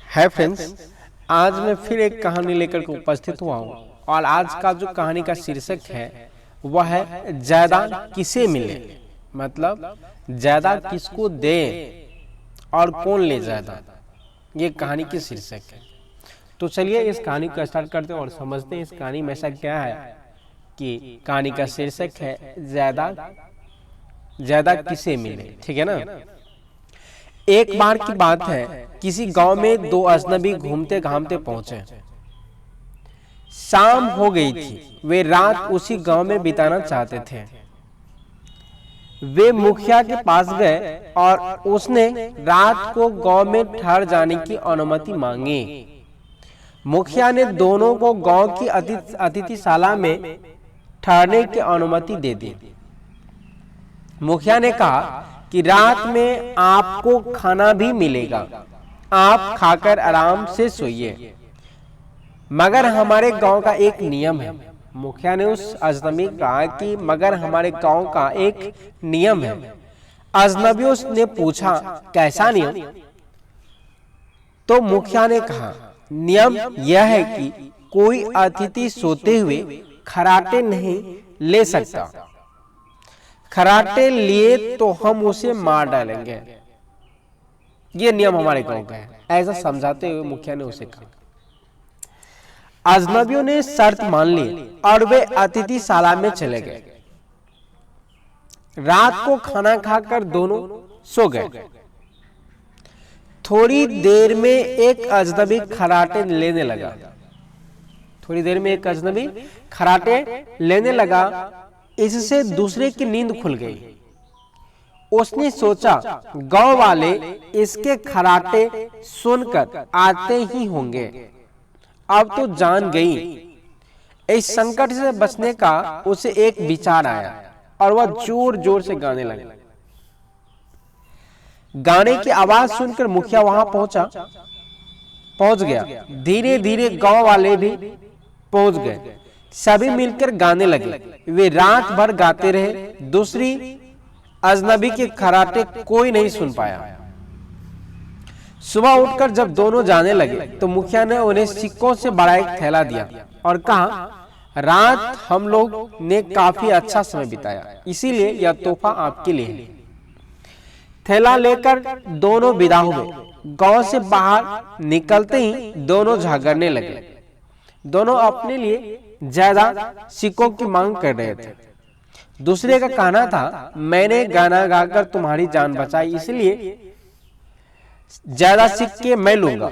है फ्रेंड्स, आज मैं फिर एक कहानी लेकर के उपस्थित हुआ हूँ और आज का जो कहानी का शीर्षक है वह है जायदाद किसे मिले। मतलब जायदाद किसको दे और कौन ले जायदाद, ये कहानी की शीर्षक है। तो चलिए इस कहानी को स्टार्ट करते हैं और समझते हैं इस कहानी में ऐसा क्या है कि कहानी का शीर्षक है जायदाद किसे मिले। ठीक है ना। एक बार की बात है, किसी गांव में दो अजनबी घूमते घामते पहुंचे। शाम हो गई थी, वे रात उसी गांव में बिताना चाहते थे। वे मुखिया के पास गए और उसने रात को गांव में ठहर जाने की अनुमति मांगी। मुखिया ने दोनों को गांव की अतिथिशाला में ठहरने की अनुमति दे दी। मुखिया ने कहा कि रात में आपको खाना भी मिलेगा, आप खाकर आराम से सोइए, मगर हमारे गांव का एक नियम है। मुखिया ने उस अजनबी को कहा कि मगर हमारे गांव का एक नियम है। अजनबियों ने पूछा कैसा नियम? तो मुखिया ने कहा नियम यह है कि कोई अतिथि सोते हुए खराटे नहीं ले सकता, खराटे लिए तो हम उसे मार डालेंगे। ये नियम हमारे गांव का है, ऐसा समझाते हुए मुखिया ने उसे कहा। अजनबियों ने शर्त मान ली और वे अतिथिशाला में चले गए। रात को खाना खाकर दोनों सो गए। थोड़ी देर में एक अजनबी खराटे लेने लगा। इससे दूसरे की नींद खुल गई। उसने सोचा गांव वाले इसके खराटे सुनकर आते ही होंगे, अब तो जान गई। इस संकट से बचने का उसे एक विचार आया और वह जोर जोर से गाने लगा। गाने की आवाज सुनकर मुखिया वहां पहुंच गया। धीरे धीरे गांव वाले भी पहुंच गए। सभी मिलकर गाने लगे। वे रात भर गाते रहे। दूसरी अजनबी के खराटे कोई नहीं सुन पाया। सुबह उठकर जब दोनों जाने लगे तो मुखिया ने उन्हें सिक्कों से बड़ा एक थैला दिया और कहा रात हम लोग ने काफी अच्छा समय बिताया, इसीलिए यह तोहफा आपके लिए है। थैला लेकर दोनों विदा हुए। गांव से बाहर निकलते ही दोनों झगड़ने लगे। दोनों अपने लिए ज्यादा सिक्कों की मांग कर रहे थे। दूसरे का कहना था मैंने गाना गाकर तुम्हारी जान बचाई, इसलिए ज्यादा सिक्के मैं लूंगा।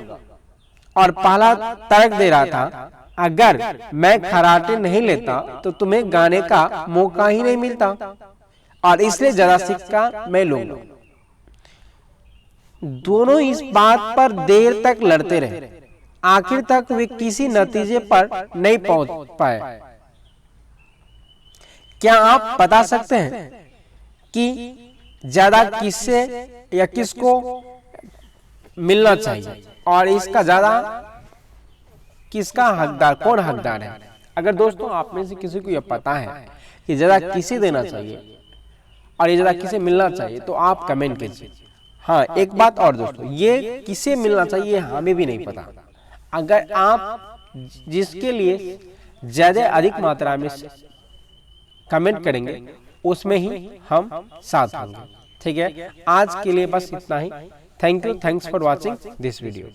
और पहला तर्क दे रहा था अगर मैं खराटे नहीं लेता तो तुम्हें गाने का मौका ही नहीं मिलता, और इसलिए ज्यादा सिक्का मैं लूंगा। दोनों इस बात पर देर तक लड़ते रहे। आखिर तक वे किसी नतीजे पर नहीं पहुंच पाए। क्या आप बता सकते हैं कि ज्यादा किससे या किसको मिलना चाहिए और इसका ज्यादा किसका हकदार, कौन हकदार है? अगर दोस्तों आप में से किसी को यह पता है कि ज्यादा किसे देना चाहिए और ये ज्यादा किसे मिलना चाहिए तो आप कमेंट कीजिए। हाँ, एक बात और दोस्तों, ये किसे मिलना चाहिए हमें भी नहीं पता। अगर आप जिसके लिए ज्यादा अधिक मात्रा में कमेंट करेंगे उसमें ही हम साथ होंगे। ठीक है, आज के लिए बस इतना ही। Thank you, thanks for watching this video.